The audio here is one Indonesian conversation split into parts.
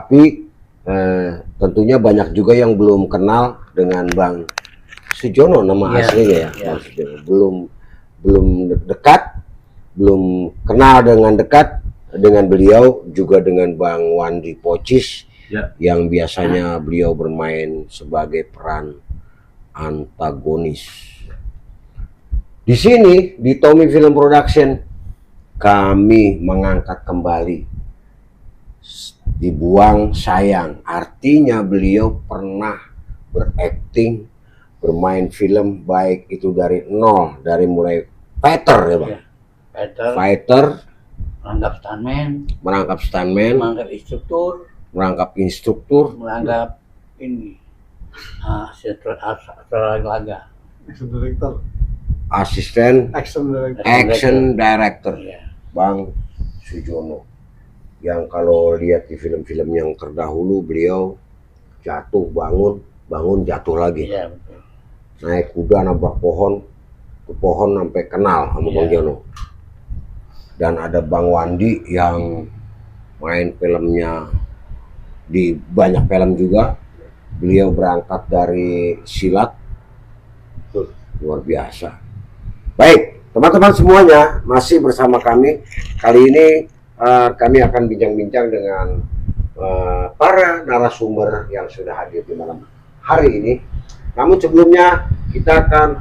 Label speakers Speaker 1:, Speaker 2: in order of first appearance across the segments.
Speaker 1: Tapi tentunya banyak juga yang belum kenal dengan Bang Sujono, nama aslinya ya. Bang Sujono. Belum dekat, belum kenal dengan dekat dengan beliau, juga dengan Bang Wandi Pocis yang biasanya beliau bermain sebagai peran antagonis. Di sini di Tommy Film Production kami mengangkat kembali Dibuang Sayang. Artinya beliau pernah berakting, bermain film baik itu dari nol, dari mulai fighter ya Bang. Fighter, merangkap stuntman, merangkap instruktur,
Speaker 2: merangkap ini
Speaker 1: asisten action director Bang Sujono, yang kalau lihat di film-film yang terdahulu beliau jatuh bangun jatuh lagi, naik kuda nabrak pohon, ke pohon sampai kenal sama Bang Jono. Dan ada Bang Wandi yang main filmnya di banyak film juga. Beliau berangkat dari silat, luar biasa. Baik, teman-teman semuanya masih bersama kami. Kali ini kami akan bincang-bincang dengan para narasumber yang sudah hadir di malam hari ini. Namun sebelumnya kita akan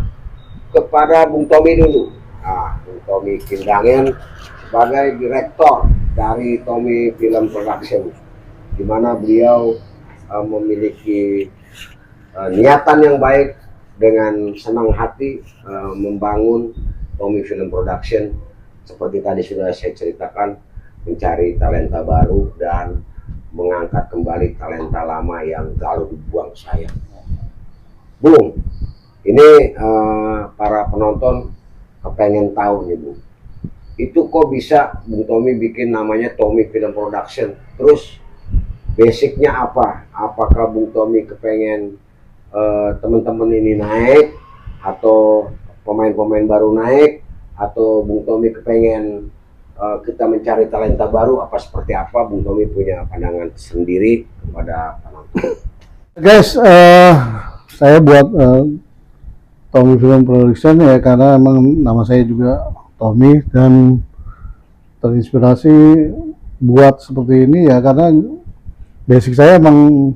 Speaker 1: kepada Bung Tommy dulu. Bung Tommy Kindangen sebagai direktur dari Tommy Film Production, di mana beliau memiliki niatan yang baik dengan senang hati membangun Tommy Film Production. Seperti tadi sudah saya ceritakan, mencari talenta baru dan mengangkat kembali talenta lama yang selalu dibuang sayang. Bung, ini para penonton kepengen tahu nih Bung, itu kok bisa Bung Tommy bikin namanya Tommy Film Production? Terus basicnya apa? Apakah Bung Tommy kepengen teman-teman ini naik, atau pemain-pemain baru naik, atau Bung Tommy kepengen kita mencari talenta baru, apa seperti apa? Bung Tommy punya pandangan sendiri kepada penonton.
Speaker 3: Guys, saya buat Tommy Film Production ya karena emang nama saya juga Tommy, dan terinspirasi buat seperti ini ya karena basic saya emang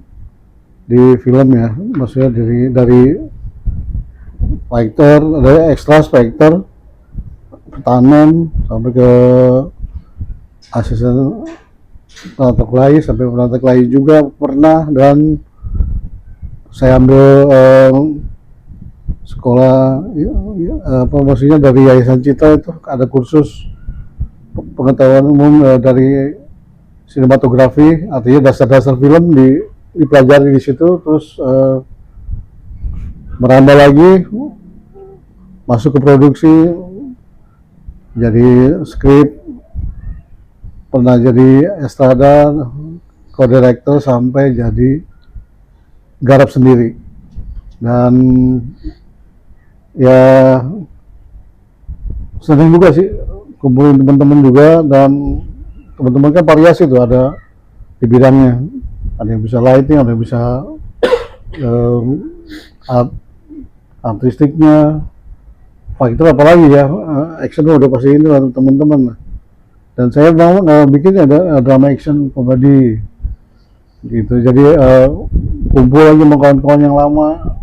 Speaker 3: di film ya, maksudnya dari fighter, dari extra fighter, pertahanan sampai ke asisten perantar kelahi, sampai perantar kelahi juga pernah. Dan saya ambil sekolah maksudnya dari Yayasan Citra, itu ada kursus pengetahuan umum dari sinematografi, artinya dasar-dasar film dipelajari di situ. Terus merambah lagi masuk ke produksi, jadi skrip, pernah jadi estrada, co-director, sampai jadi garap sendiri. Dan ya senang juga sih kumpulin teman-teman juga, dan teman-teman kan variasi tuh, ada di bidangnya, ada yang bisa lighting, ada yang bisa artistiknya, fighter apalagi ya, action udah pasti ini lah teman-teman. Dan saya mau bikin ada drama action komedi gitu, jadi kumpul lagi sama kawan-kawan yang lama,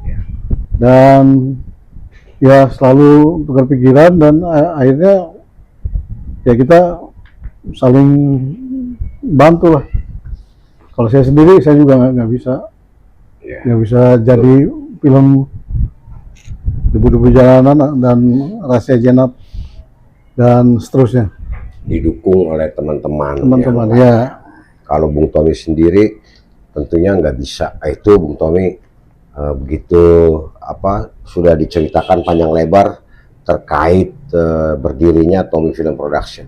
Speaker 3: dan ya selalu tukar pikiran, dan akhirnya ya kita saling bantu lah. Kalau saya sendiri, saya juga nggak bisa jadi film Debu-Debu Jalanan dan Rahasia Jenab dan seterusnya.
Speaker 1: Didukung oleh teman-teman
Speaker 3: ya.
Speaker 1: Kalau Bung Tommy sendiri tentunya nggak bisa. Itu Bung Tommy begitu sudah diceritakan panjang lebar terkait berdirinya Tommy Film Production.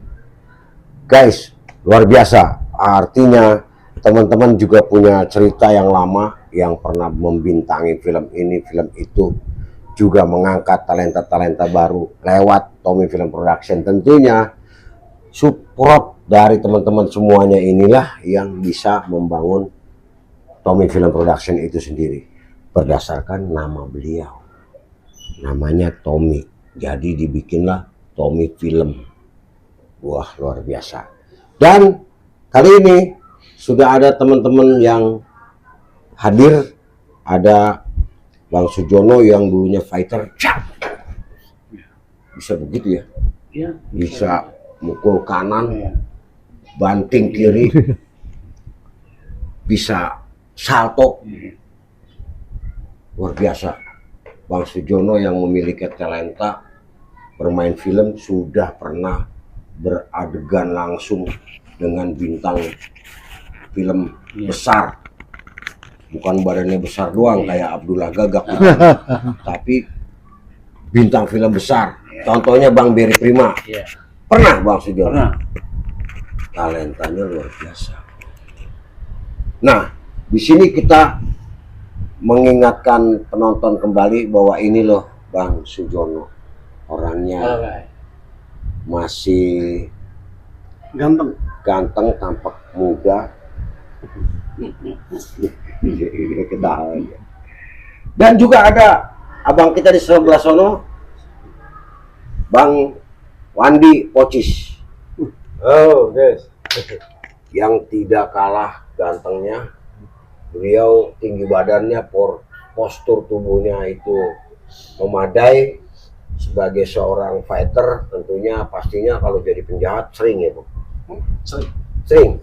Speaker 1: Guys, luar biasa. Artinya teman-teman juga punya cerita yang lama, yang pernah membintangi film ini, film itu, juga mengangkat talenta-talenta baru lewat Tommy Film Production. Tentunya support dari teman-teman semuanya inilah yang bisa membangun Tommy Film Production itu sendiri berdasarkan nama beliau. Namanya Tommy. Jadi dibikinlah Tommy Film. Wah, luar biasa. Dan kali ini sudah ada teman-teman yang hadir. Ada Bang Sujono yang dulunya fighter. Bisa begitu ya?
Speaker 2: Iya.
Speaker 1: Bisa mukul kanan,
Speaker 2: Iya.
Speaker 1: banting kiri, bisa salto. Luar biasa. Bang Sujono yang memiliki talenta bermain film sudah pernah beradegan langsung dengan bintang film besar. Bukan badannya besar doang kayak Abdullah Gagap, tapi bintang film besar. Contohnya Bang Berry Prima.
Speaker 2: Iya.
Speaker 1: Pernah Bang Sujono?
Speaker 2: Pernah.
Speaker 1: Talentanya luar biasa. Nah, di sini kita mengingatkan penonton kembali bahwa ini loh Bang Sujono. Orangnya
Speaker 2: Alright.
Speaker 1: masih ganteng, tampak muda. Ketahuan. Dan juga ada abang kita di sebelah sono, Bang Wandi Pocis.
Speaker 4: Oh, guys.
Speaker 1: Yang tidak kalah gantengnya. Beliau tinggi badannya, postur tubuhnya itu memadai. Sebagai seorang fighter tentunya pastinya kalau jadi penjahat sering ya Bang? Sering.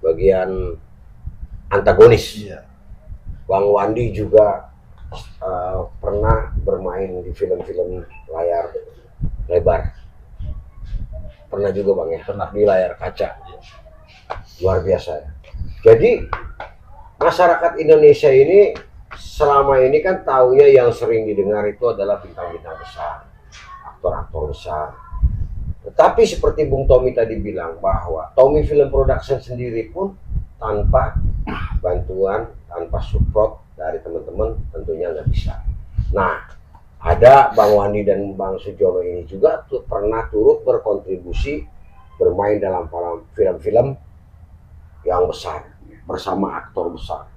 Speaker 1: Bagian antagonis.
Speaker 4: Iya.
Speaker 1: Bang Wandi juga pernah bermain di film-film layar lebar. Pernah juga Bang ya?
Speaker 4: Pernah.
Speaker 1: Di layar kaca. Luar biasa ya. Jadi masyarakat Indonesia ini selama ini kan taunya yang sering didengar itu adalah bintang-bintang besar, aktor-aktor besar. Tetapi seperti Bung Tommy tadi bilang bahwa Tommy Film Production sendiri pun tanpa bantuan, tanpa support dari teman-teman tentunya nggak bisa. Nah, ada Bang Wandi dan Bang Sujono ini juga pernah turut berkontribusi bermain dalam film-film yang besar bersama aktor besar.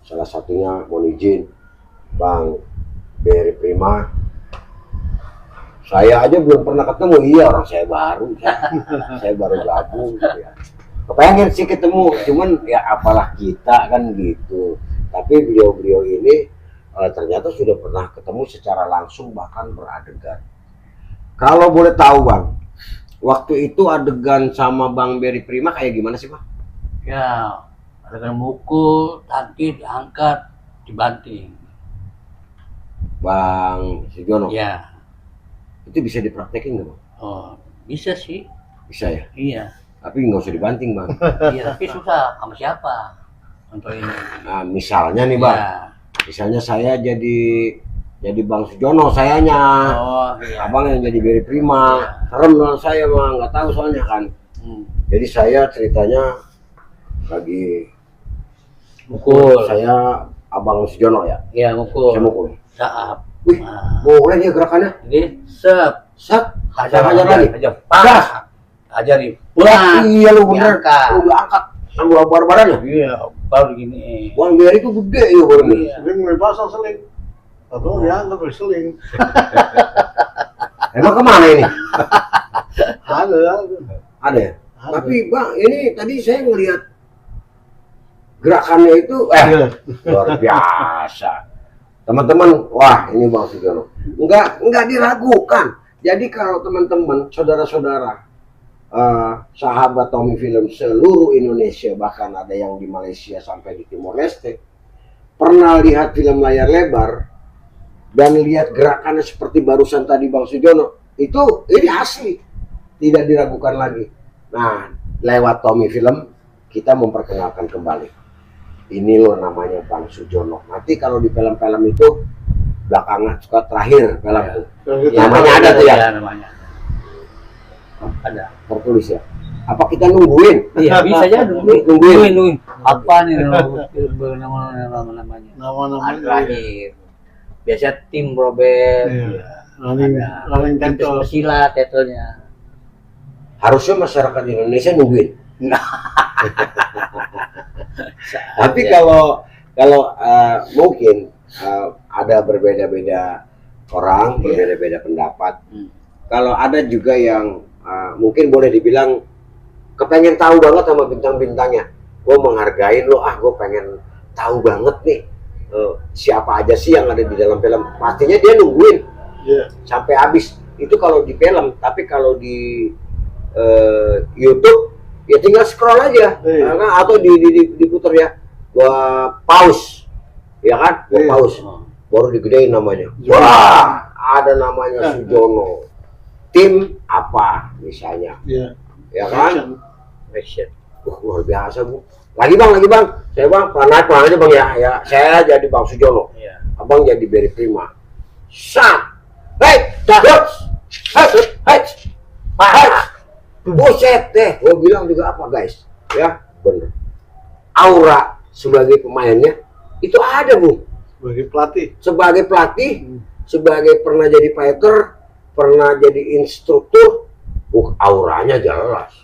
Speaker 1: Salah satunya mohon izin Bang Berry Prima. Saya aja belum pernah ketemu, iya orang saya baru, saya baru gabung gitu ya. Kepengen sih ketemu, cuman ya apalah kita kan gitu. Tapi beliau-beliau ini ternyata sudah pernah ketemu secara langsung bahkan beradegan. Kalau boleh tahu Bang, waktu itu adegan sama Bang Berry Prima kayak gimana sih Bang?
Speaker 2: Ya, adegan mukul, kaki diangkat, dibanting.
Speaker 1: Bang Sujono,
Speaker 2: Ya.
Speaker 1: itu bisa dipraktekin nggak Bang?
Speaker 2: Oh, bisa sih.
Speaker 1: Bisa ya?
Speaker 2: Iya.
Speaker 1: Tapi nggak usah dibanting Bang.
Speaker 2: Iya, tapi susah sama siapa untuk ini.
Speaker 1: Nah, misalnya nih Bang,
Speaker 2: Ya.
Speaker 1: misalnya saya jadi Bang Sujono sayanya,
Speaker 2: Oh, iya.
Speaker 1: Abang yang jadi Berry Prima, serem lah saya Bang, nggak tahu soalnya kan. Jadi saya ceritanya lagi
Speaker 2: Mukul.
Speaker 1: saya Abang Sujono ya,
Speaker 2: Iya, mukul.
Speaker 1: saya mukul.
Speaker 2: Saat.
Speaker 1: Wih,
Speaker 2: Nah,
Speaker 1: boleh nih gerakannya,
Speaker 2: jadi sep.
Speaker 1: set,
Speaker 2: Hajar
Speaker 1: lagi.
Speaker 2: aja. Pak. Hajar nih. Pulang.
Speaker 1: Iya lu bener,
Speaker 2: Diangkat.
Speaker 1: lu angkat, ambil badannya.
Speaker 2: Iya, baru gini.
Speaker 1: Bang Berry itu gede ya badannya.
Speaker 2: Iya.
Speaker 3: Sering mulai pasang seling. Atau diangkat dari seling.
Speaker 1: Emang kemana ini?
Speaker 3: Ada.
Speaker 1: Ada ya? Tapi Bang, ini tadi saya ngelihat gerakannya itu luar biasa. Teman-teman, wah ini Bang Sujono. Enggak diragukan. Jadi kalau teman-teman, saudara-saudara, sahabat Tommy Film seluruh Indonesia, bahkan ada yang di Malaysia sampai di Timor Leste, pernah lihat film layar lebar dan lihat gerakannya seperti barusan tadi Bang Sujono, itu ini asli, tidak diragukan lagi. Nah, lewat Tommy Film kita memperkenalkan kembali. Ini loh namanya Bang Sujono. Nanti kalau di film-film itu belakangan suka terakhir film itu. Namanya ada tuh ya?
Speaker 2: Iya, namanya. Ada.
Speaker 1: Tertulis ya. Apa kita nungguin?
Speaker 2: Iya, bisa aja
Speaker 1: Nungguin.
Speaker 2: nungguin. Apa nih namanya?
Speaker 3: Nama-nama
Speaker 2: Ada terakhir. Biasanya tim Robert.
Speaker 3: Iya. Laling
Speaker 2: Tim
Speaker 3: titel.
Speaker 2: pesilat titelnya.
Speaker 1: Harusnya masyarakat Indonesia nungguin. Tapi kalau mungkin ada berbeda-beda orang, berbeda-beda pendapat. Kalau ada juga yang mungkin boleh dibilang kepengen tahu banget sama bintang-bintangnya. Gue menghargain lo, gue pengen tahu banget nih siapa aja sih yang ada di dalam film. Pastinya dia nungguin sampai habis. Itu kalau di film, tapi kalau di YouTube ya tinggal scroll aja, atau diputer ya. Gua pause, ya kan? Gua pause, baru digedein namanya. Wah, ada namanya Sujono. Tim apa misalnya? Ya kan? Action. Luar biasa, Bu. Lagi bang. Saya bang, pelan aja bang ya. Saya jadi Bang Sujono. Abang jadi Barry Prima. Sat. Hei, buset deh. Gue bilang juga apa guys? Ya, bener. Aura sebagai pemainnya itu ada, Bu. Sebagai pelatih, sebagai pernah jadi fighter, pernah jadi instruktur, auranya jelas.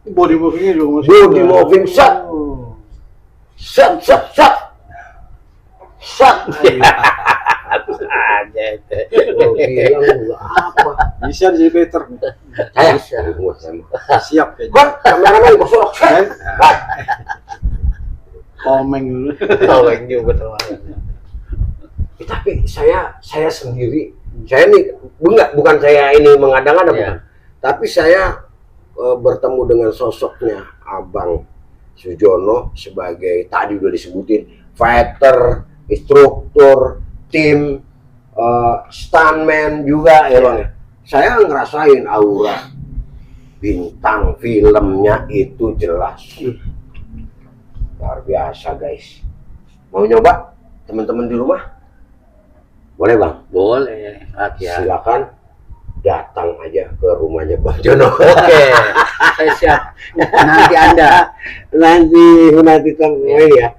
Speaker 3: Body movingnya juga masih.
Speaker 1: Body moving set.
Speaker 2: Aja itu.
Speaker 1: Bilang juga apa?
Speaker 4: Bisa jadi Peter.
Speaker 1: Saya
Speaker 4: Siap kayaknya.
Speaker 1: Bang, kameramen gosok.
Speaker 3: Komeng dulu.
Speaker 2: Tolong juga teman.
Speaker 1: Tapi saya sendiri, saya nih bukan saya ini mengadang-adang, bukan. Tapi saya bertemu dengan sosoknya Abang Sujono sebagai tadi udah disebutin fighter, instruktur, tim, stuntman juga ya bang. Saya ngerasain aura bintang filmnya itu jelas, luar biasa guys. Mau nyoba teman-teman di rumah? Boleh bang?
Speaker 2: Boleh.
Speaker 1: Silakan datang aja ke rumahnya Bang Jono.
Speaker 2: Oke, saya siap. Nanti Anda.
Speaker 1: Nanti ini ya.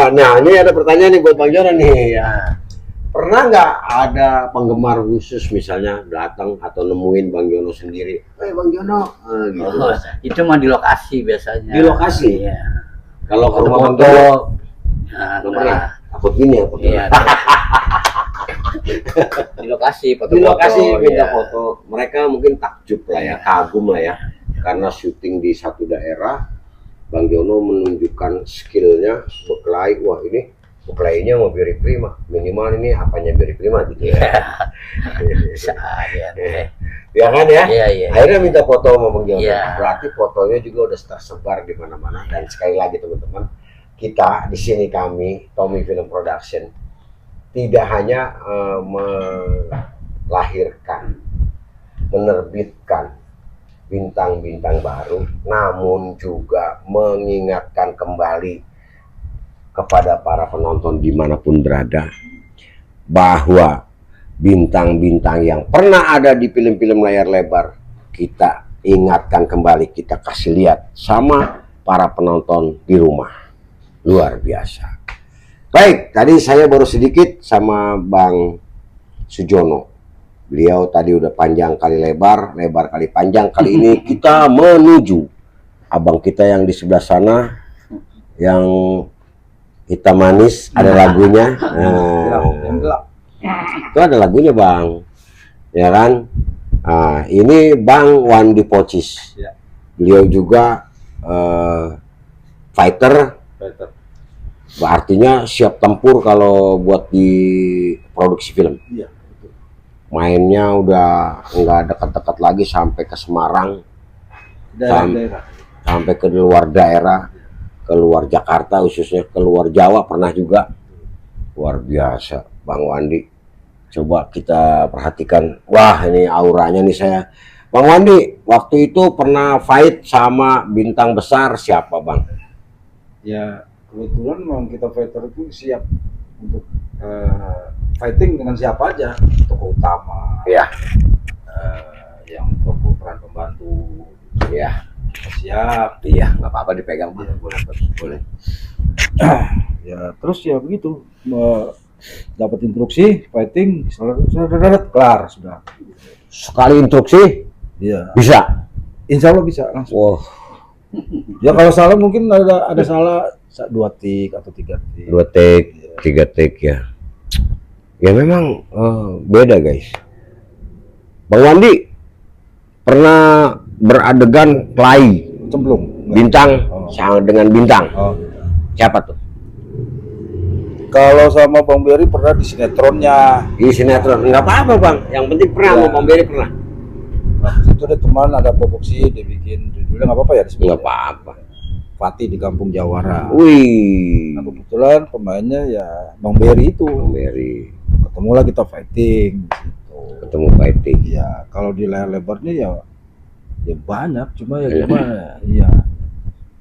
Speaker 1: Nah ini ada pertanyaan nih buat Bang Jono nih. Ya. Pernah nggak ada penggemar khusus misalnya datang atau nemuin Bang Jono sendiri? Bang Jono, gitu.
Speaker 2: Oh, itu mah di lokasi biasanya.
Speaker 1: Di lokasi?
Speaker 2: Iya.
Speaker 1: Kalau ke rumah Bang
Speaker 2: foto.
Speaker 1: Jono,
Speaker 2: Nah,
Speaker 1: pernah? Takut gini ya?
Speaker 2: Iya. Di lokasi foto-foto.
Speaker 1: Di lokasi minta
Speaker 2: ya.
Speaker 1: foto. Mereka mungkin takjub lah ya, kagum lah ya. Karena syuting di satu daerah, Bang Jono menunjukkan skillnya, berkelahi. Wah ini berkelahinya mau Barry Prima. Minimal ini apanya Barry Prima gitu ya. Ya kan ya?
Speaker 2: Iya.
Speaker 1: Akhirnya minta foto sama Bang Jono.
Speaker 2: Iya.
Speaker 1: Berarti fotonya juga udah tersebar di mana-mana. Dan sekali lagi teman-teman, kita di sini kami Tommy Film Production tidak hanya melahirkan, menerbitkan bintang-bintang baru, namun juga mengingatkan kembali kepada para penonton dimanapun berada bahwa bintang-bintang yang pernah ada di film-film layar lebar kita ingatkan kembali, kita kasih lihat sama para penonton di rumah. Luar biasa. Baik, tadi saya baru sedikit sama Bang Sujono. Beliau tadi udah panjang kali lebar, lebar kali panjang. Kali ini kita menuju abang kita yang di sebelah sana, yang hitam manis, ada lagunya. Itu ada lagunya bang, ya kan? Ini Bang Wandi Pocis. Beliau juga fighter. Artinya siap tempur kalau buat di produksi film.
Speaker 4: Iya.
Speaker 1: Mainnya udah nggak dekat-dekat lagi sampai ke Semarang, sampai ke luar daerah, ke luar Jakarta khususnya, ke luar Jawa pernah juga. Luar biasa, Bang Wandi. Coba kita perhatikan. Wah ini auranya nih saya. Bang Wandi, waktu itu pernah fight sama bintang besar siapa Bang?
Speaker 4: Ya kebetulan memang kita fighter itu siap untuk fighting dengan siapa aja, tokoh utama,
Speaker 1: Ya.
Speaker 4: yang tokoh peran pembantu,
Speaker 1: Ya.
Speaker 4: siap.
Speaker 1: Iya, nggak apa-apa dipegang Bang.
Speaker 4: Boleh. Ya terus ya begitu, dapat instruksi fighting, kelar sudah.
Speaker 1: Sekali instruksi
Speaker 4: Iya.
Speaker 1: Bisa.
Speaker 4: Insya Allah bisa langsung.
Speaker 1: Wah,
Speaker 4: Ya kalau salah mungkin ada salah 2 tik atau 3 tik.
Speaker 1: 2 take, 3 take ya. Ya memang beda guys. Bang Wandi pernah beradegan Klai
Speaker 4: Cemplung.
Speaker 1: bintang sama dengan bintang.
Speaker 4: Oh.
Speaker 1: Siapa tuh?
Speaker 4: Kalau sama Bang Berry pernah di sinetronnya.
Speaker 1: Di sinetron. Enggak apa-apa bang. Yang penting pernah sama Bang Berry pernah.
Speaker 4: Waktu itu ada teman ada produksi dia bikin judulnya nggak apa-apa ya disebut.
Speaker 1: Enggak apa-apa.
Speaker 4: Fatih di Kampung Jawara.
Speaker 1: Wih.
Speaker 4: Nah kebetulan pemainnya ya Bang Berry itu.
Speaker 1: Bang Berry
Speaker 4: Ketemulah kita fighting. Gitu.
Speaker 1: ketemu fighting.
Speaker 4: Ya kalau di layar lebarnya ya banyak cuma ya gimana ya.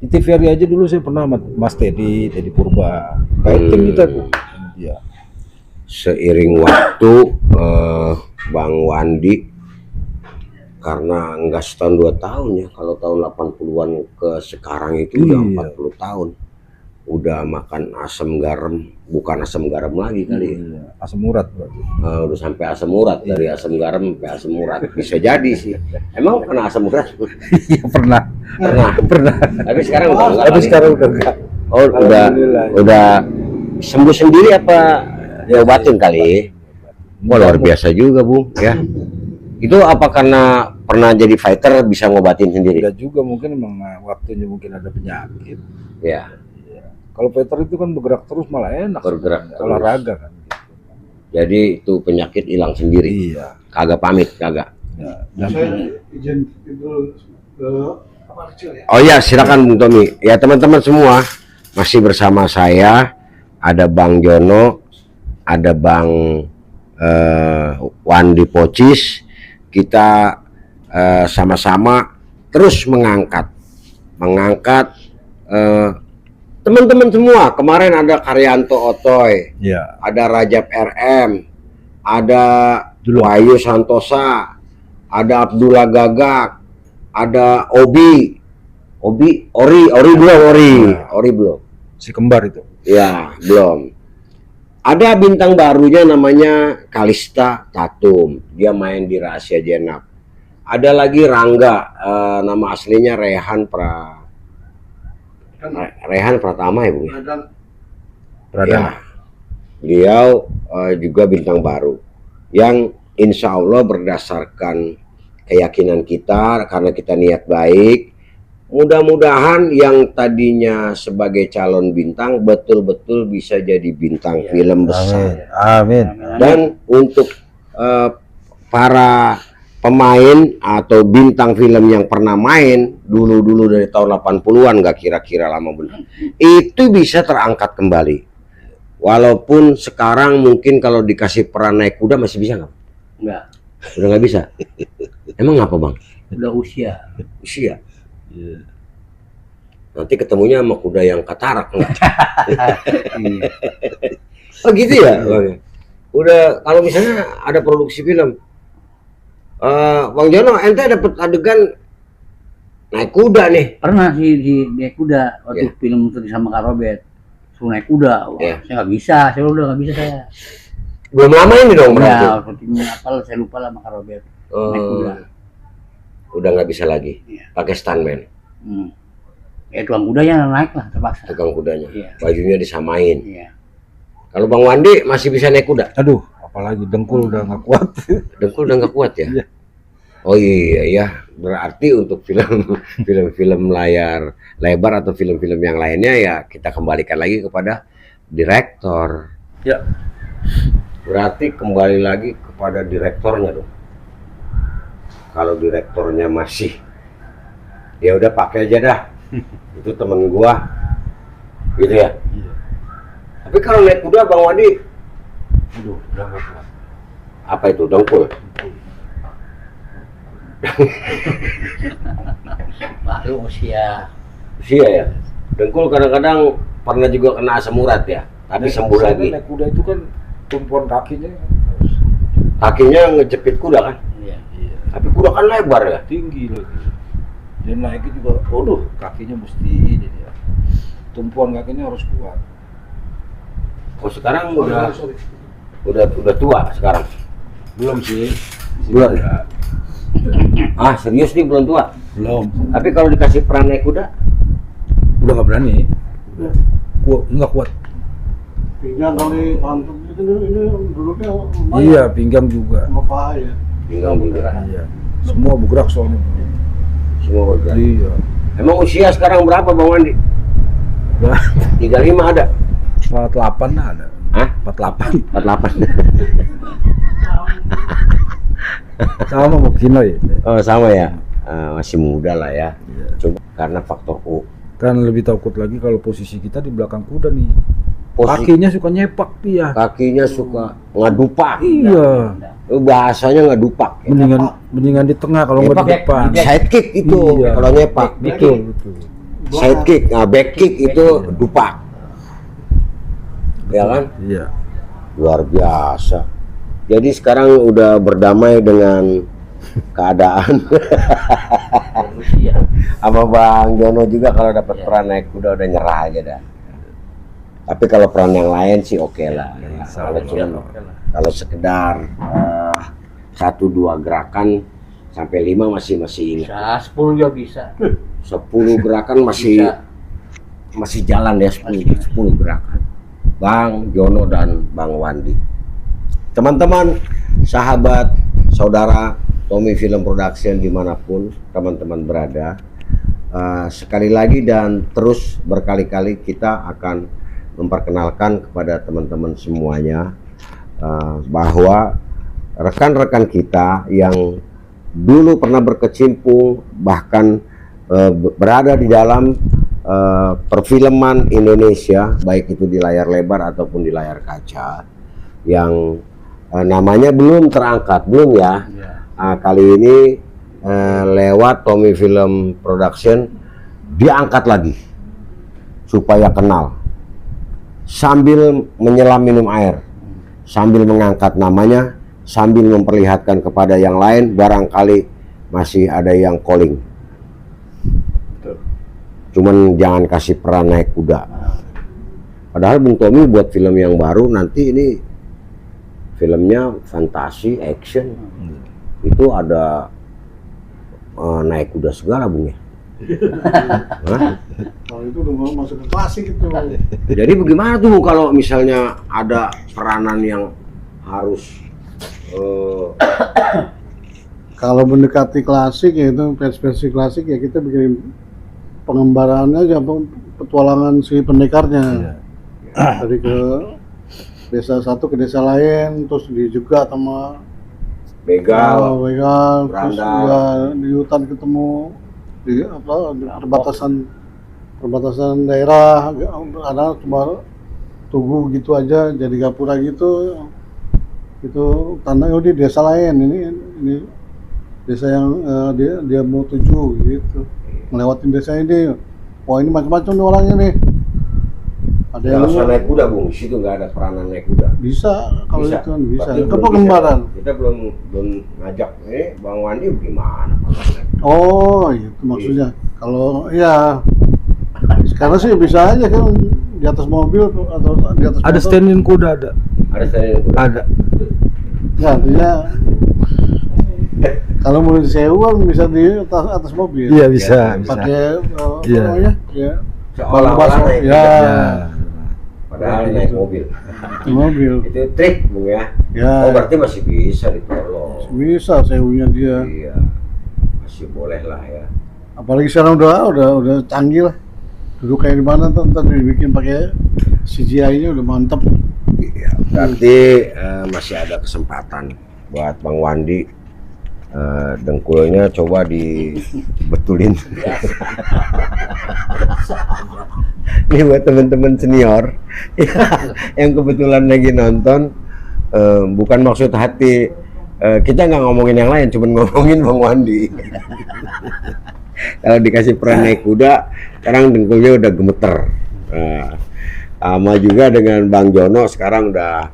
Speaker 4: Di TVRI aja dulu saya pernah sama Mas Teddy Purba fighting kita tuh. Iya.
Speaker 1: Seiring waktu Bang Wandi karena enggak setahun 2 tahun ya, kalau tahun 80-an ke sekarang itu udah 40 tahun udah makan asam garam, bukan asam garam lagi kali ya.
Speaker 4: Iya. Asam urat berarti.
Speaker 1: Udah sampai asam urat, dari asam garam sampai asam urat. Bisa jadi sih. Emang pernah asam urat?
Speaker 4: Iya pernah.
Speaker 1: Pernah. Tapi sekarang udah enggak.
Speaker 4: Tapi sekarang udah enggak.
Speaker 1: Oh, udah sembuh sendiri apa diobatin kali? Wah, luar biasa juga, Bu, ya. Itu apa karena pernah jadi fighter bisa ngobatin sendiri?
Speaker 4: Enggak juga, mungkin emang waktunya mungkin ada penyakit.
Speaker 1: Ya,
Speaker 4: Kalau fighter itu kan bergerak terus malah enak.
Speaker 1: bergerak terus.
Speaker 4: Olahraga kan gitu.
Speaker 1: Jadi itu penyakit hilang sendiri.
Speaker 4: Iya.
Speaker 1: Kagak pamit, kagak.
Speaker 4: Ya.
Speaker 3: Saya izin itu ke apa kecil ya.
Speaker 1: Oh ya, silakan Bung Tommy. Ya teman-teman semua, masih bersama saya. Ada Bang Jono, ada Bang Wandi Pocis. Kita sama-sama terus mengangkat teman-teman semua. Kemarin ada Karyanto Otoy,
Speaker 4: Iya.
Speaker 1: ada Rajab RM, ada Wahyu Santosa, ada Abdullah Gagak, ada Ori belum.
Speaker 4: Si kembar itu.
Speaker 1: Ya, belum. Ada bintang barunya namanya Kalista Tatum. Dia main di Rahasia Jenab. Ada lagi Rangga, nama aslinya Rehan Pratama ya, Bu.
Speaker 4: Pradana.
Speaker 1: Beliau juga bintang baru yang insya Allah berdasarkan keyakinan kita, karena kita niat baik, mudah-mudahan yang tadinya sebagai calon bintang betul-betul bisa jadi bintang film besar.
Speaker 4: Amin.
Speaker 1: Dan untuk para pemain atau bintang film yang pernah main dulu dari tahun 80-an, nggak kira-kira lama benar, itu bisa terangkat kembali. Walaupun sekarang mungkin kalau dikasih peran naik kuda masih bisa nggak?
Speaker 2: Enggak,
Speaker 1: Udah nggak bisa. Emang ngapa Bang?
Speaker 2: udah usia.
Speaker 1: Usia. Nanti ketemunya sama kuda yang katarak nggak? Oh gitu ya. Udah kalau misalnya ada produksi film, Bang Jono, ente dapat adegan naik kuda nih.
Speaker 2: Pernah sih di naik kuda waktu film itu sama Kak Robert. Suruh naik kuda. Wah, saya nggak bisa. Saya udah nggak bisa saya.
Speaker 1: Belum lama ini dong berarti.
Speaker 2: Ya, seperti apa saya lupa lah sama Kak Robert. Naik kuda.
Speaker 1: Udah nggak bisa lagi.
Speaker 2: Iya.
Speaker 1: Pakai stuntman,
Speaker 2: Ya tukang kudanya naik lah terpaksa.
Speaker 1: tukang kudanya.
Speaker 2: Iya.
Speaker 1: Bajunya disamain.
Speaker 2: Iya.
Speaker 1: Kalau Bang Wandi masih bisa naik kuda.
Speaker 4: Aduh, apalagi dengkul udah nggak kuat.
Speaker 1: Dengkul udah nggak kuat ya.
Speaker 4: Iya.
Speaker 1: Oh iya ya, berarti untuk film layar lebar atau film-film yang lainnya ya kita kembalikan lagi kepada direktor.
Speaker 4: Ya.
Speaker 1: Berarti kembali lagi kepada direktornya dong. Kalau direktornya masih, ya udah pakai aja dah. Itu temen gua, gitu ya.
Speaker 4: Iya.
Speaker 1: Tapi kalau naik kuda Bang Wandi,
Speaker 4: Aduh, udah nggak kuat.
Speaker 1: apa itu dengkul?
Speaker 2: Baru usia.
Speaker 1: Usia ya. Dengkul kadang-kadang pernah juga kena asam urat ya, tapi sembuh
Speaker 4: Saya
Speaker 1: lagi.
Speaker 4: naik kuda itu kan tumpuan kakinya
Speaker 1: Kakinya ngejepit kuda kan,
Speaker 2: Iya.
Speaker 1: tapi kuda kan lebar ya.
Speaker 4: tinggi lagi. Dia naiknya juga, waduh, kakinya mesti ini ya. Tumpuan kakinya harus kuat.
Speaker 1: Oh sekarang udah tua sekarang.
Speaker 4: Belum sih.
Speaker 1: Belum.
Speaker 4: Ya.
Speaker 1: Ah serius nih belum tua?
Speaker 4: Belum.
Speaker 1: Tapi kalau dikasih peran naik kuda?
Speaker 4: Udah nggak berani. Nggak kuat.
Speaker 3: Pinggang kali pantat ini duduknya lumayan.
Speaker 4: Iya, pinggang juga.
Speaker 3: Sama paha ya.
Speaker 1: Tinggal bergerak.
Speaker 4: Iya. Semua bergerak soalnya.
Speaker 1: Semua bergerak.
Speaker 4: Iya.
Speaker 1: Emang usia sekarang berapa Bang Wandi? 35 ada?
Speaker 4: 48 ada.
Speaker 1: Hah?
Speaker 4: 48.
Speaker 1: 48.
Speaker 4: Sama mau Kinoy.
Speaker 1: Oh sama ya? Masih muda lah ya.
Speaker 4: Iya.
Speaker 1: Coba karena faktor U.
Speaker 4: Kan lebih takut lagi kalau posisi kita di belakang kuda nih.
Speaker 1: Posisi
Speaker 4: Kakinya suka nyepak dia.
Speaker 1: kakinya suka ngadupak.
Speaker 4: Iya.
Speaker 1: Bahasanya ngadupak. Ya.
Speaker 4: Mendingan di tengah kalau nggak di
Speaker 1: Nyepak,
Speaker 4: depan.
Speaker 1: side kick itu
Speaker 4: Iya.
Speaker 1: kalau nyepak.
Speaker 4: Betul, betul.
Speaker 1: Side kick, nah back kick itu dupak. Ya kan?
Speaker 4: Iya.
Speaker 1: Luar biasa. Jadi sekarang udah berdamai dengan keadaan.
Speaker 2: Usia.
Speaker 1: Apa Bang Jono juga kalau dapat peran naik kuda udah nyerah aja dah. Tapi kalau peran yang lain sih oke lah. Ya. Kalau sekedar 1-2 gerakan sampai 5 masih ingat.
Speaker 2: Bisa 10 juga bisa.
Speaker 1: 10 gerakan masih jalan ya 10 gerakan. Bang Jono dan Bang Wandi. Teman-teman, sahabat, saudara Tommy Film Production dimanapun teman-teman berada, sekali lagi dan terus berkali-kali kita akan memperkenalkan kepada teman-teman semuanya bahwa rekan-rekan kita yang dulu pernah berkecimpung bahkan berada di dalam perfilman Indonesia, baik itu di layar lebar ataupun di layar kaca, yang namanya belum terangkat, belum ya. Kali ini lewat Tommy Film Production diangkat lagi supaya kenal, sambil menyelam minum air, sambil mengangkat namanya, sambil memperlihatkan kepada yang lain, barangkali masih ada yang calling. Cuman jangan kasih peran naik kuda. Padahal Bung Tommy buat film yang baru nanti ini filmnya fantasi, action. Itu ada naik kuda segala Bung ya.
Speaker 3: Kalau itu udah masuk ke klasik itu.
Speaker 1: Jadi bagaimana tuh kalau misalnya ada peranan yang harus
Speaker 3: Kalau mendekati klasik ya itu versi klasik ya kita bikin pengembarannya aja, petualangan si pendekarnya. Dari ke desa satu ke desa lain, terus juga sama
Speaker 1: begal,
Speaker 3: terus
Speaker 1: berandal.
Speaker 3: ya, di hutan ketemu di di perbatasan daerah, ada cuma Tugu gitu aja jadi gapura gitu. Itu tanda di desa lain, ini desa yang dia mau tuju gitu, melewatin desa ini. Wah ini macam-macam nih orangnya nih. Ada yang
Speaker 1: naik kuda Bung, di situ nggak ada peranan naik kuda.
Speaker 3: bisa kalau
Speaker 1: Bisa.
Speaker 3: itu kan bisa.
Speaker 1: Berarti
Speaker 3: Ke
Speaker 1: belum
Speaker 3: pengembaraan.
Speaker 1: bisa. Kita belum ngajak Bang Wandi gimana Pak?
Speaker 3: Oh itu maksudnya. Kalau ya sekarang sih bisa aja kan di atas mobil atau di atas
Speaker 4: Ada
Speaker 3: motor.
Speaker 4: standing kuda ada.
Speaker 1: Ada saya kuda.
Speaker 4: Ada.
Speaker 3: Ya artinya kalau mau disewa bisa di atas mobil.
Speaker 4: Iya bisa.
Speaker 3: Pakai apa
Speaker 4: Iya.
Speaker 3: namanya? Ya.
Speaker 1: Seolah-olah naik
Speaker 3: Ya.
Speaker 1: kuda. Padahal naik mobil.
Speaker 3: Di mobil.
Speaker 1: Itu trik Bung ya.
Speaker 3: Ya.
Speaker 1: Oh berarti masih bisa ditolong.
Speaker 3: Bisa sewunya dia.
Speaker 1: Iya. Masih boleh lah ya.
Speaker 3: Apalagi sekarang udah canggih lah. Duduk kayak di mana ntar dibikin pakai CGI-nya udah mantap.
Speaker 1: Iya. Berarti masih ada kesempatan buat Bang Wandi. Dengkulnya coba dibetulin. Ini buat teman-teman senior yang kebetulan lagi nonton, bukan maksud hati, kita nggak ngomongin yang lain, cuma ngomongin Bang Wandi. Kalau dikasih peran naik kuda, sekarang dengkulnya udah gemeter. Sama juga dengan Bang Jono sekarang udah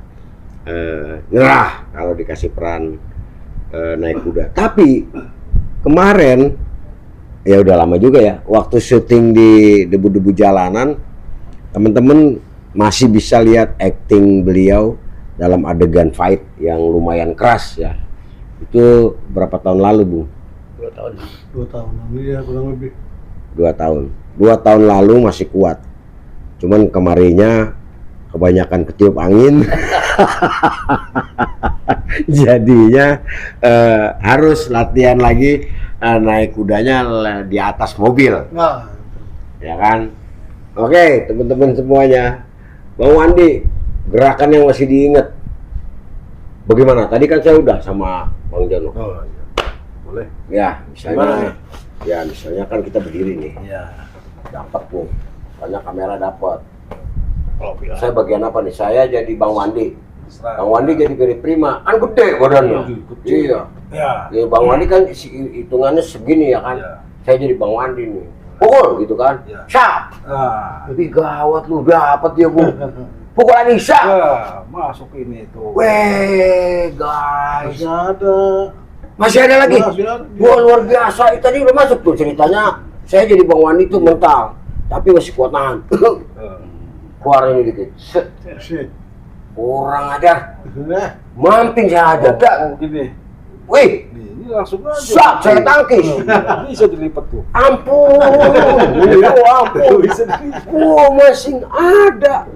Speaker 1: nyerah kalau dikasih peran naik kuda. Tapi kemarin ya udah lama juga ya, waktu syuting di Debu-Debu Jalanan, teman-teman masih bisa lihat acting beliau dalam adegan fight yang lumayan keras ya. Itu berapa tahun lalu, Bung?
Speaker 2: 2 tahun.
Speaker 3: 2 tahun, iya kurang lebih.
Speaker 1: 2 tahun. 2 tahun lalu masih kuat. Cuman kemarinnya kebanyakan ketiup angin. Jadinya harus latihan lagi naik kudanya di atas mobil.
Speaker 3: Nah,
Speaker 1: Ya kan? Oke, teman-teman semuanya. Bang Wandi, gerakan yang masih diingat bagaimana? Tadi kan saya udah sama Bang Jono.
Speaker 4: Oh iya. Boleh.
Speaker 1: Ya,
Speaker 4: Gimana
Speaker 1: misalnya kan kita berdiri nih.
Speaker 4: Iya.
Speaker 1: Dapat tuh. Banyak kamera dapat.
Speaker 2: Kalau bilang.
Speaker 1: Saya bagian apa nih? Saya jadi Bang Wandi.
Speaker 4: Terserah.
Speaker 1: Bang Wandi jadi Peri Prima. Kan gede badannya. Iya.
Speaker 4: Ya.
Speaker 1: Ya, Bang Wandi kan hitungannya segini ya kan.
Speaker 4: Iya.
Speaker 1: Saya jadi Bang Wandi nih. Pukul gitu kan.
Speaker 4: Iya.
Speaker 1: Syap.
Speaker 4: Ah.
Speaker 1: Lebih gawat lu dapat dia, Bu. Pukul lagi syap.
Speaker 4: Ya, masuk ini tuh.
Speaker 1: Weh, guys.
Speaker 3: masih ada.
Speaker 1: Masih ada lagi?
Speaker 3: Masih ada.
Speaker 1: Wah, luar biasa. Tadi udah masuk tuh ceritanya. Saya jadi Bang Wandi tuh mental. Tapi masih kuat nahan. Keluar ini dikit. Set.
Speaker 3: Shit.
Speaker 1: Kurang ajar.
Speaker 3: Nah,
Speaker 1: Mamping saya aja. Dak.
Speaker 4: Gini.
Speaker 1: Wih.
Speaker 4: Ini langsung aja.
Speaker 1: Sat, saya tangkis.
Speaker 4: Bisa dilipat tuh.
Speaker 1: Ampun. Ampun.
Speaker 4: Bisa dilipat.
Speaker 1: Wah, masih ada.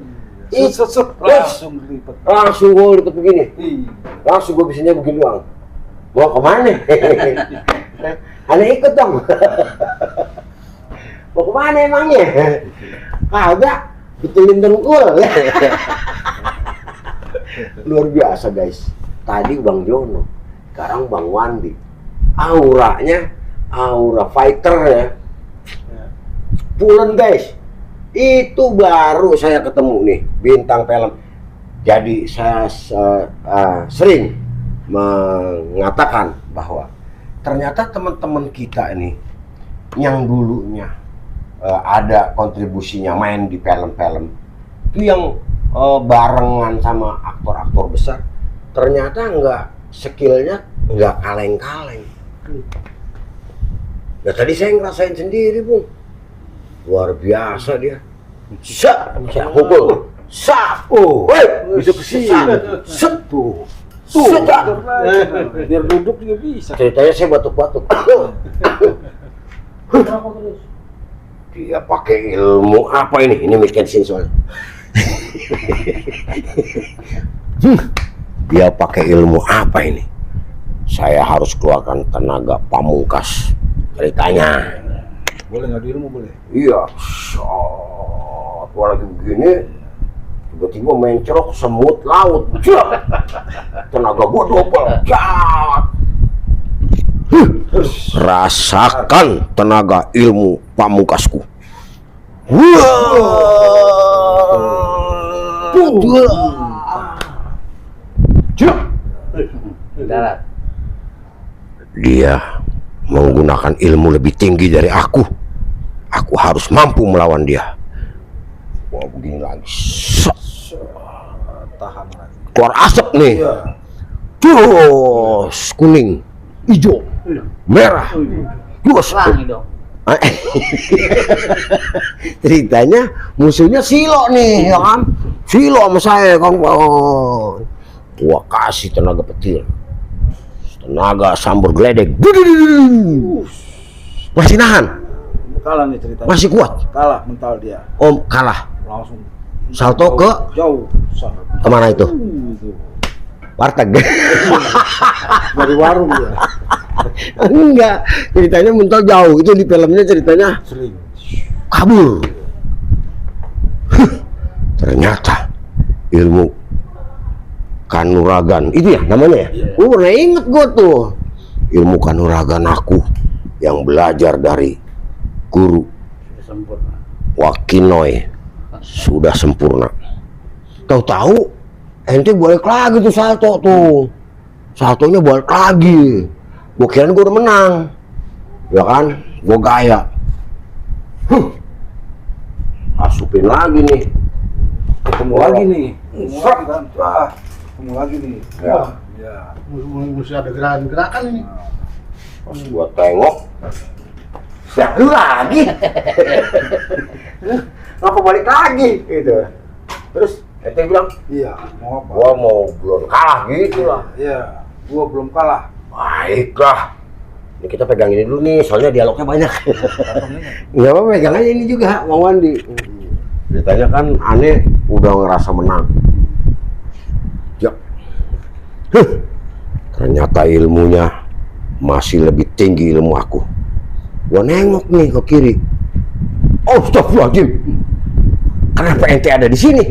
Speaker 4: Set, langsung dilipat.
Speaker 1: Langsung gue lipat begini.
Speaker 4: Iya.
Speaker 1: Langsung gue bisanya begini doang. Mau kemana? Aneh ikut dong. Mau kemana emangnya? Kagak, betulin dengkul. Luar biasa guys. Tadi Bang Jono, sekarang Bang Wandi. Auranya, aura fighter ya. Pulen guys. Itu baru saya ketemu nih bintang film. Jadi saya sering mengatakan bahwa ternyata teman-teman kita ini yang dulunya ada kontribusinya main di film-film itu yang barengan sama aktor-aktor besar, ternyata nggak skillnya nggak kaleng-kaleng. Ya tadi saya ngerasain sendiri, Bung, luar biasa dia. Saya pukul, bisa ke sini, tuh.
Speaker 4: Biar duduk juga bisa.
Speaker 1: Ceritanya saya batuk-batuk. Dia pakai ilmu apa ini? Ini Mackenzie soalnya. Dia pakai ilmu apa ini? Saya harus keluarkan tenaga pamungkas. Ceritanya.
Speaker 4: Boleh nggak di ilmu boleh?
Speaker 1: Iya. Shot. Gua lagi begini, tiba-tiba main cerok semut laut. Tenaga gua double. Rasakan tenaga ilmu pamungkasku.
Speaker 2: Darat.
Speaker 1: Dia menggunakan ilmu lebih tinggi dari aku. Aku harus mampu melawan dia. Wah, begini lagi.
Speaker 4: Tahan lagi.
Speaker 1: Keluar asap nih. Terus kuning, hijau, merah. Terus
Speaker 2: Pelangi dong.
Speaker 1: ceritanya musuhnya Silo nih, ya kan? Silo sama saya, kan? Gua kasih tenaga petir, tenaga sambur geledek. Masih nahan,
Speaker 4: Kalah nih ceritanya.
Speaker 1: masih kuat.
Speaker 4: Kalah mental dia.
Speaker 1: Om kalah.
Speaker 4: Langsung
Speaker 1: Salto ke
Speaker 4: jauh.
Speaker 1: kemana itu?
Speaker 4: Itu.
Speaker 1: Warteg.
Speaker 4: Dari warung dia.
Speaker 1: Enggak, ceritanya mental jauh. Itu di filmnya ceritanya
Speaker 4: Sering.
Speaker 1: kabur. Ternyata ilmu kanuragan itu ya namanya ya. Gue pernah inget gue tuh ilmu kanuragan aku yang belajar dari guru
Speaker 2: Sudah sempurna.
Speaker 1: Wakinoi sudah sempurna. Tahu-tahu ente balik lagi tuh salto tuh. Saltonya balik lagi. Gue kirain gue udah menang. Ya kan? Gue gaya. Asupin lagi nih.
Speaker 4: Ketemu lagi nih. Ketemu lagi kan. Ketemu lagi nih.
Speaker 1: Ya.
Speaker 4: Ya.
Speaker 3: mesti ada gerakan ini.
Speaker 1: Pas gue tengok, lu lagi. Ngapa balik lagi? Gitu. Terus ente bilang,
Speaker 4: Iya. Mau apa?
Speaker 1: gua mau belum kalah gitu lah.
Speaker 4: Iya. Gua belum kalah.
Speaker 1: Baiklah. Ini kita pegang ini dulu nih, soalnya dialognya banyak. Nggak apa-apa, pegang aja ini juga, Bang Wandi. Ceritanya kan aneh udah ngerasa menang. Ya. Ternyata ilmunya masih lebih tinggi ilmu aku. Gua nengok nih ke kiri. Astagfirullahaladzim. Kenapa ente ada di sini?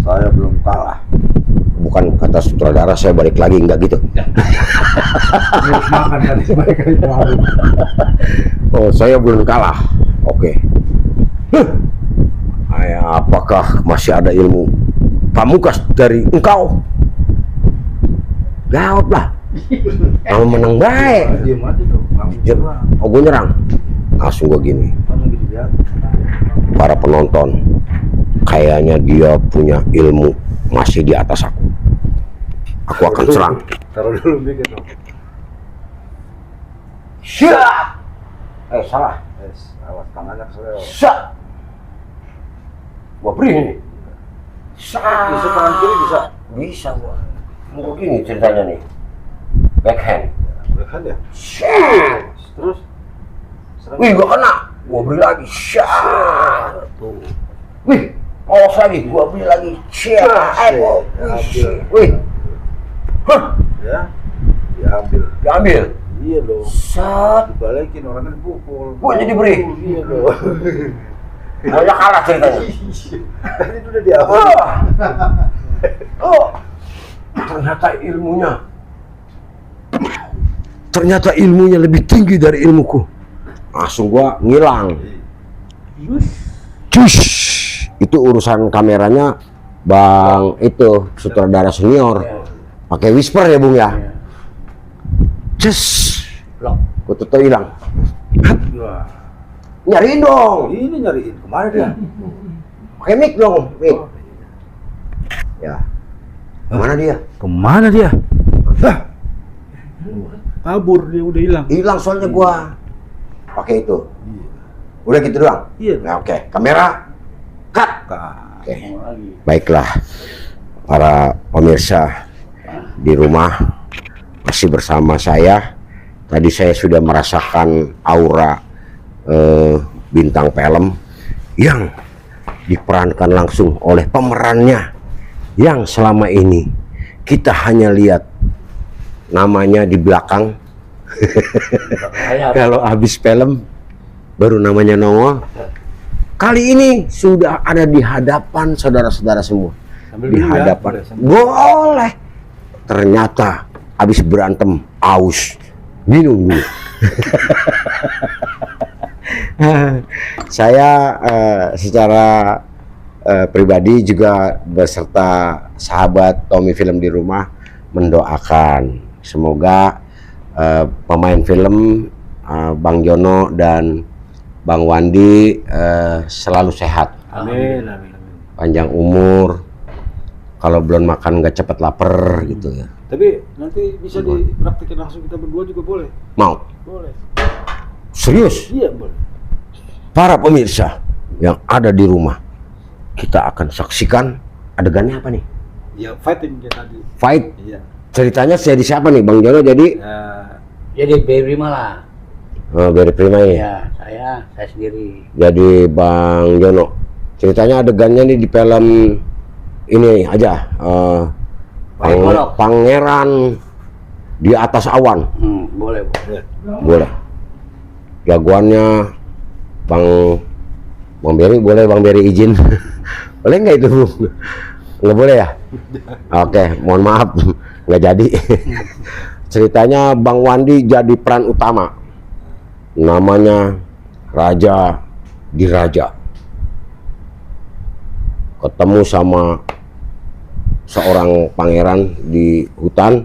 Speaker 4: Saya belum kalah.
Speaker 1: Bukan kata sutradara saya balik lagi, enggak gitu.
Speaker 3: Makan kan kali
Speaker 1: Oh, saya belum kalah. Oke. Apakah masih ada ilmu pamungkas dari engkau? Jawablah. Kalau menang baik.
Speaker 4: Diam aja dong.
Speaker 1: Oh, gue nyerang. Langsung gue gini. Para penonton, kayaknya dia punya ilmu masih di atas aku. Aku akan serang.
Speaker 4: Taruh dulu dikit dong.
Speaker 1: Siap. Salah.
Speaker 4: Awas tangannya kesel.
Speaker 1: Siap. Gua beri ini. Siap.
Speaker 4: Bisa tangan kiri bisa.
Speaker 1: Bisa gua. Mau gini ceritanya nih. Backhand.
Speaker 4: Backhand ya?
Speaker 1: Siap.
Speaker 4: Terus? Serang.
Speaker 1: Wih, gua kena. Gua beri lagi. Siap. Wih, awas lagi. Gua beri lagi. Siap. Wih. Hah.
Speaker 4: Ya, diambil.
Speaker 1: Diambil.
Speaker 4: Iya dong.
Speaker 1: Sat.
Speaker 4: Dibalikin orangnya dipukul.
Speaker 1: Gua jadi beri.
Speaker 4: Iya dong.
Speaker 1: Gua kalah ceritanya.
Speaker 4: Tadi itu udah diambil.
Speaker 1: Ternyata ilmunya lebih tinggi dari ilmuku. Langsung gua ngilang. Cus. Itu urusan kameranya Bang itu sutradara senior. Pakai whisper ya Bung ya. Cus. Gua tuh hilang.
Speaker 4: Wah.
Speaker 1: Nyariin dong.
Speaker 4: Ini nyariin kemana dia?
Speaker 1: Pakai mic dong, mic. Ya. Mana dia?
Speaker 4: Kemana dia? Hah? Kabur dia, udah hilang.
Speaker 1: Hilang soalnya gua. Pakai itu. Udah gitu doang.
Speaker 4: Iya.
Speaker 1: Nah, oke. Kamera. Cut. Oke.
Speaker 2: Lagi.
Speaker 1: Baiklah. Para pemirsa di rumah masih bersama saya. Tadi saya sudah merasakan aura bintang film yang diperankan langsung oleh pemerannya yang selama ini kita hanya lihat namanya di belakang. Kalau habis film baru namanya nongol. Kali ini sudah ada di hadapan saudara-saudara semua.
Speaker 4: Sambil
Speaker 1: Di
Speaker 4: minum ya?
Speaker 1: hadapan.
Speaker 4: Boleh,
Speaker 1: Boleh. Ternyata habis berantem aus. Minum dulu. Saya secara pribadi juga beserta sahabat Tommy Film di rumah mendoakan semoga pemain film Bang Jono dan Bang Wandi selalu sehat,
Speaker 4: Amin, amin, amin.
Speaker 1: panjang umur, kalau belum makan nggak cepet lapar gitu ya.
Speaker 4: Tapi nanti bisa dipraktikin langsung kita berdua juga boleh.
Speaker 1: Mau?
Speaker 4: Boleh.
Speaker 1: Serius?
Speaker 4: Iya boleh.
Speaker 1: Para pemirsa yang ada di rumah, kita akan saksikan adegannya apa nih?
Speaker 4: Ya fighting kayak tadi.
Speaker 1: Fight.
Speaker 4: Iya.
Speaker 1: Ceritanya jadi siapa nih? Bang Jono jadi?
Speaker 4: Ya,
Speaker 2: Jadi Berry malah.
Speaker 1: Beri Prima ya.
Speaker 2: Ya, saya sendiri.
Speaker 1: Jadi Bang Jono. Ceritanya adegannya nih di film ini aja. Pangeran di atas awan.
Speaker 2: Boleh.
Speaker 1: Boleh. Jagoannya Bang Berry boleh, Bang Berry izin. Boleh nggak itu, Bung? Nggak boleh ya? Oke, mohon maaf, nggak jadi. Ceritanya Bang Wandi jadi peran utama. Namanya Raja di Raja. Ketemu sama seorang pangeran di hutan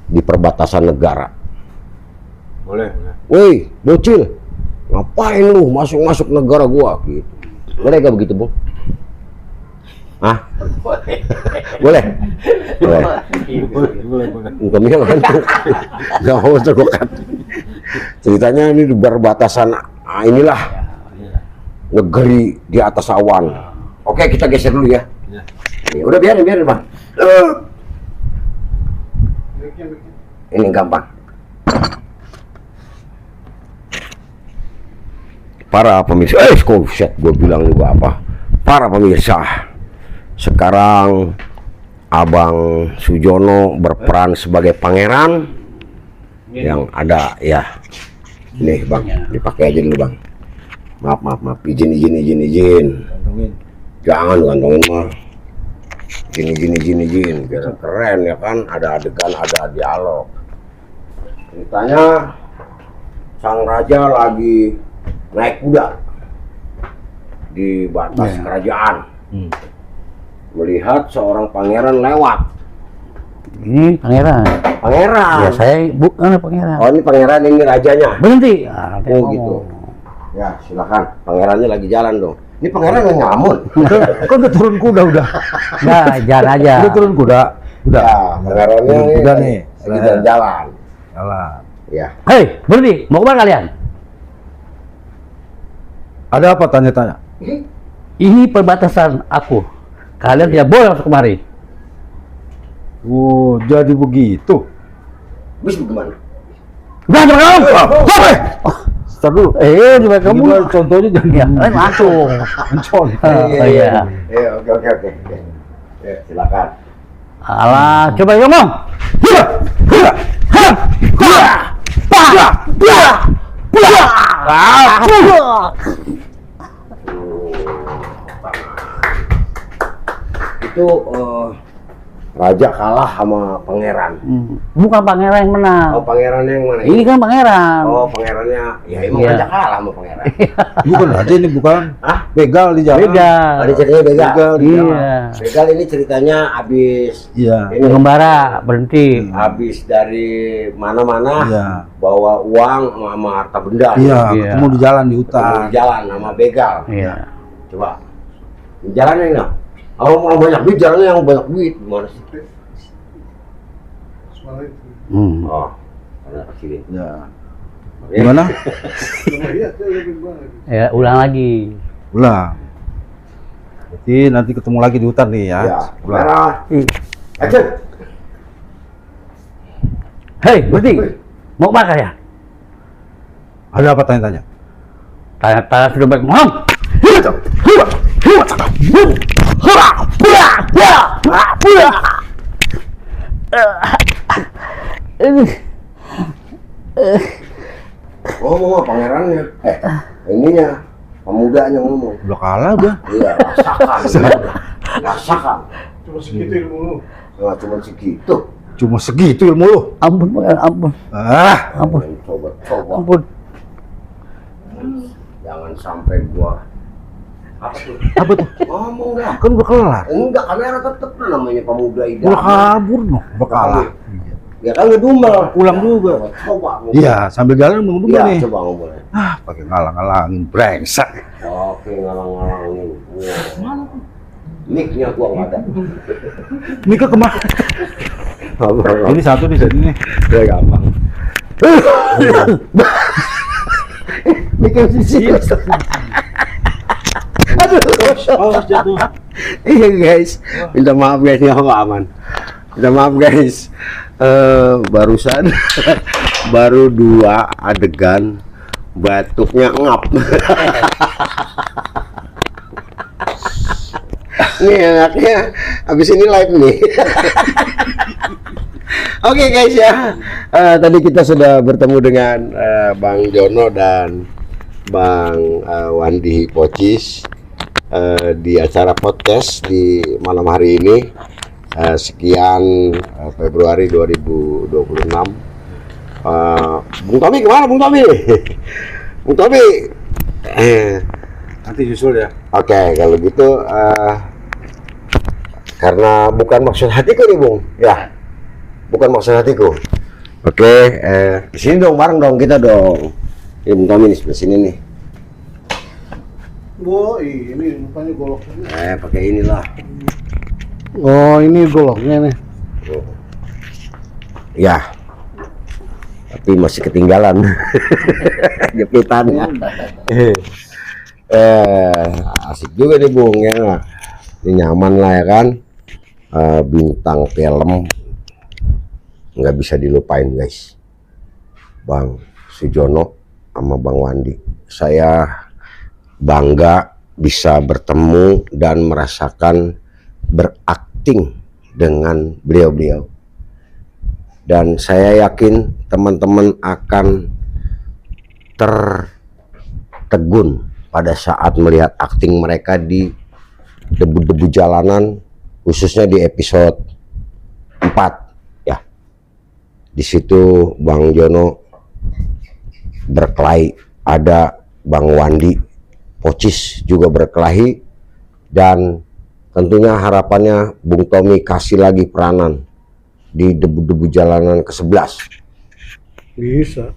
Speaker 1: di perbatasan negara.
Speaker 4: boleh.
Speaker 1: Woi, bocil, ngapain lu masuk negara gua gitu. Boleh gak begitu, Bung? Hah? Boleh. Boleh.
Speaker 4: Boleh.
Speaker 1: Untungnya ngantuk. Gak mau tergokat. Ceritanya ini di perbatasan inilah negeri di atas awan. Oke, kita geser dulu ya.
Speaker 4: Ya.
Speaker 1: Ya, udah biarin Bang. ini gampang. Para pemirsa, gue bilang juga apa? Para pemirsa, sekarang Abang Sujono berperan sebagai pangeran yang ada ya. Nih bang, dipakai aja dulu bang. Maaf, izin.
Speaker 4: Kantongin.
Speaker 1: Jangan kantongin mah. Izin, biar keren ya kan. Ada adegan, ada dialog. Ceritanya sang raja lagi naik kuda di batas kerajaan. Melihat seorang pangeran lewat.
Speaker 2: Ini pangeran. Ya saya bukan pangeran.
Speaker 1: Oh ini pangeran, ini rajanya.
Speaker 2: Berhenti.
Speaker 1: Oh gitu. Ya silakan. Pangerannya lagi jalan dong. Ini pangeran yang nyamun.
Speaker 4: Kok udah turun kuda udah?
Speaker 2: Nah, jalan aja.
Speaker 4: Udah turun kuda. Udah.
Speaker 1: Ya, pangerannya
Speaker 4: Turun kuda nih.
Speaker 1: lagi jalan.
Speaker 4: Jalan.
Speaker 1: Ya.
Speaker 2: Hei, berhenti. Mau kemana kalian?
Speaker 4: Ada apa tanya-tanya?
Speaker 2: Ini perbatasan aku. Kalian tidak boleh masuk kemari.
Speaker 4: Oh, jadi begitu.
Speaker 1: Bis bagaimana?
Speaker 2: Udah, coba kamu. Sampai.
Speaker 4: Start dulu.
Speaker 2: Coba kamu.
Speaker 4: Gimana contohnya jangan
Speaker 2: Masuk.
Speaker 4: mencontoh.
Speaker 2: Oh iya.
Speaker 1: Oke. Ya, silakan.
Speaker 2: Alah, coba ngomong.
Speaker 1: Itu raja kalah sama pangeran.
Speaker 2: Bukan pangeran yang menang.
Speaker 1: Oh pangerannya yang mana?
Speaker 2: Ini kan pangeran.
Speaker 1: Oh pangerannya, ya emang
Speaker 2: Iya.
Speaker 1: raja kalah sama pangeran.
Speaker 4: Bukan aja ini bukan.
Speaker 1: Hah?
Speaker 4: Begal di jalan.
Speaker 2: Beda.
Speaker 1: Ada ceritanya begal.
Speaker 4: Begal di jalan.
Speaker 2: Iya.
Speaker 1: Begal ini ceritanya habis
Speaker 4: Iya.
Speaker 1: ini
Speaker 2: Pengembara berhenti.
Speaker 1: habis dari mana-mana
Speaker 4: Iya.
Speaker 1: bawa uang sama harta benda.
Speaker 4: Iya,
Speaker 2: Iya.
Speaker 4: ketemu di jalan di
Speaker 1: Ketemu
Speaker 4: hutan.
Speaker 1: di jalan sama begal.
Speaker 2: Iya.
Speaker 1: Coba. Di jalannya enggak? Orang banyak duit, jalannya yang banyak duit gimana sih? Oh, karena kecilin.
Speaker 4: Ya. Gimana?
Speaker 2: Ya, ulang lagi.
Speaker 4: Ulang. Berarti nanti ketemu lagi di hutan nih ya.
Speaker 1: Ya,
Speaker 4: Ulang.
Speaker 1: merah. Action.
Speaker 2: Hei, berhenti. Mau kemana kalian?
Speaker 4: Ada apa tanya-tanya?
Speaker 2: Tanya-tanya sudah baik ngomong.
Speaker 1: Ngomong pangerannya. Ininya pemudanya ngomong.
Speaker 4: Udah kalah udah.
Speaker 1: Iya, rasakan. Rasakan.
Speaker 3: Cuma segitu ilmu lu.
Speaker 1: Nggak cuma segitu.
Speaker 4: Cuma segitu ilmu lu.
Speaker 2: Ampun, pangeran, ampun.
Speaker 1: Ampun. Coba.
Speaker 2: Ampun.
Speaker 1: Jangan sampai gua. Apa tuh?
Speaker 4: Apa tuh?
Speaker 1: Ngomong dah.
Speaker 4: Kan udah kelar.
Speaker 1: Enggak, kamera tetep namanya pemuda
Speaker 4: Udah
Speaker 1: idaman.
Speaker 4: kabur noh. Udah kalah.
Speaker 1: Ya kan ngedumel.
Speaker 4: Pulang juga.
Speaker 1: Coba ngomong.
Speaker 4: Iya, sambil jalan mau
Speaker 1: Iya,
Speaker 4: nih.
Speaker 1: coba ngomong.
Speaker 4: Pakai ngalang-ngalangin brengsek.
Speaker 1: Oke, ngalang-ngalangin. Mic-nya gua nggak ada.
Speaker 4: Mika kemana? Ini satu di sini nih.
Speaker 1: Ya gampang. Mic-nya di sini. Aduh.
Speaker 4: Oh, jatuh.
Speaker 1: Iya guys, minta maaf guys, nggak apa aman. Minta maaf guys. Barusan baru 2 adegan batuknya ngap. Nih enaknya habis ini live nih. Oke guys ya, tadi kita sudah bertemu dengan Bang Jono dan Bang Wandi Pocis di acara podcast di malam hari ini. Sekian Februari 2026. Bung Tommy kemana Bung Tommy? Bung Tommy.
Speaker 4: Nanti susul ya.
Speaker 1: Oke, kalau gitu karena bukan maksud hatiku nih Bung, ya, bukan maksud hatiku. Oke, di sini dong, bareng dong kita dong. Ini Bung Tommy nih sebelah sini nih.
Speaker 3: Oh, ini rupanya goloknya.
Speaker 1: Pakai inilah.
Speaker 3: Oh, ini goloknya nih.
Speaker 1: Ya, tapi masih ketinggalan jepitannya. Asik juga nih Bung ya. Ini nyaman lah ya kan. Bintang film nggak bisa dilupain guys, Bang Sujono sama Bang Wandi. Saya bangga bisa bertemu dan merasakan berakting dengan beliau-beliau. Dan saya yakin teman-teman akan tertegun pada saat melihat akting mereka di Debu-Debu Jalanan, khususnya di episode 4 ya. Di situ Bang Jono berkelahi, ada Bang Wandi Pocis juga berkelahi, dan tentunya harapannya Bung Tommy kasih lagi peranan di Debu-Debu Jalanan ke-11. Bisa.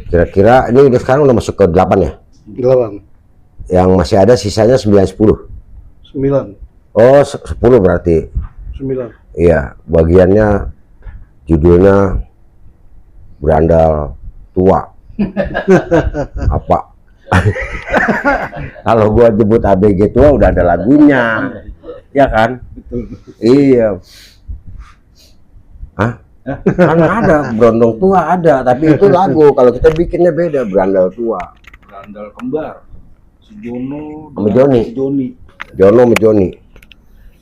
Speaker 1: Kira-kira ini udah sekarang udah masuk ke 8 ya?
Speaker 3: 8.
Speaker 1: Yang masih ada sisanya 9, 10.
Speaker 3: 9.
Speaker 1: Oh, 10 berarti.
Speaker 3: 9.
Speaker 1: Iya, bagiannya judulnya Berandal Tua. Apa? Kalau gua jemput ABG tua udah ada lagunya. Ya kan? Iya. Hah? Kan ada Berondong Tua ada, tapi itu lagu. Kalau kita bikinnya beda, Berandal Tua.
Speaker 4: Berandal kembar. Si Jono
Speaker 1: sama Joni. Jono sama Joni.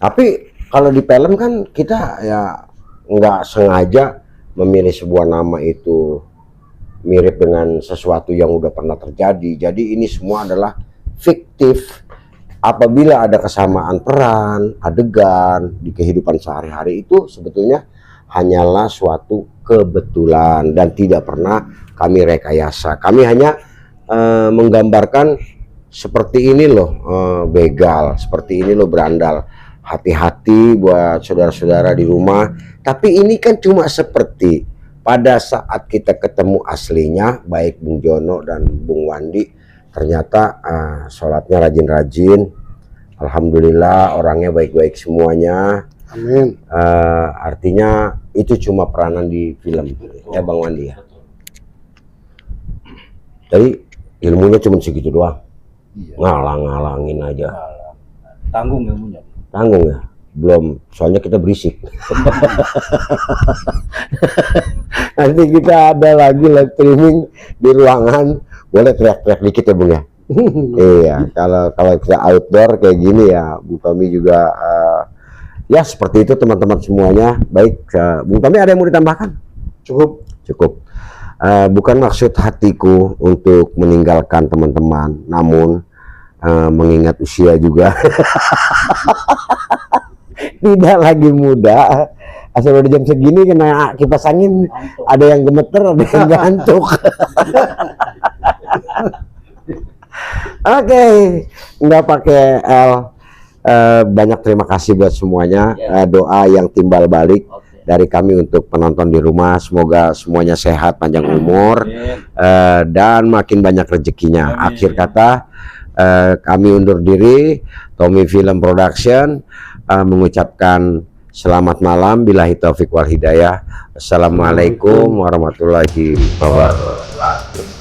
Speaker 1: Tapi kalau di film kan kita ya nggak sengaja memilih sebuah nama itu mirip dengan sesuatu yang udah pernah terjadi. Jadi ini semua adalah fiktif. Apabila ada kesamaan peran, adegan di kehidupan sehari-hari, itu sebetulnya hanyalah suatu kebetulan dan tidak pernah kami rekayasa. Kami hanya menggambarkan seperti ini loh begal, seperti ini loh berandal. Hati-hati buat saudara-saudara di rumah. Tapi ini kan cuma seperti pada saat kita ketemu aslinya, baik Bung Jono dan Bung Wandi, ternyata sholatnya rajin-rajin. Alhamdulillah orangnya baik-baik semuanya.
Speaker 3: Amin.
Speaker 1: Artinya itu cuma peranan di film ya Bang Wandi ya. Jadi ilmunya cuma segitu doang.
Speaker 4: Iya.
Speaker 1: Ngalang-ngalangin aja.
Speaker 4: Tanggung ilmunya.
Speaker 1: Tanggung ya. Belum, soalnya kita berisik. Nanti kita ada lagi live streaming di ruangan, boleh teriak-teriak dikit ya Bung ya. Iya, kalau kita outdoor kayak gini ya, Bung Tommy juga ya seperti itu teman-teman semuanya. Baik, Bung Tommy ada yang mau ditambahkan? Cukup. Bukan maksud hatiku untuk meninggalkan teman-teman, namun mengingat usia juga. Tidak lagi muda, asal udah jam segini kena kipas angin, ada yang gemeter, ada yang ngantuk. Oke, nggak pakai L. Banyak terima kasih buat semuanya. Doa yang timbal balik dari kami untuk penonton di rumah. Semoga semuanya sehat, panjang umur, dan makin banyak rezekinya. Akhir kata, kami undur diri. Tommy Film Production mengucapkan selamat malam, billahi taufik wal hidayah. Assalamualaikum warahmatullahi wabarakatuh.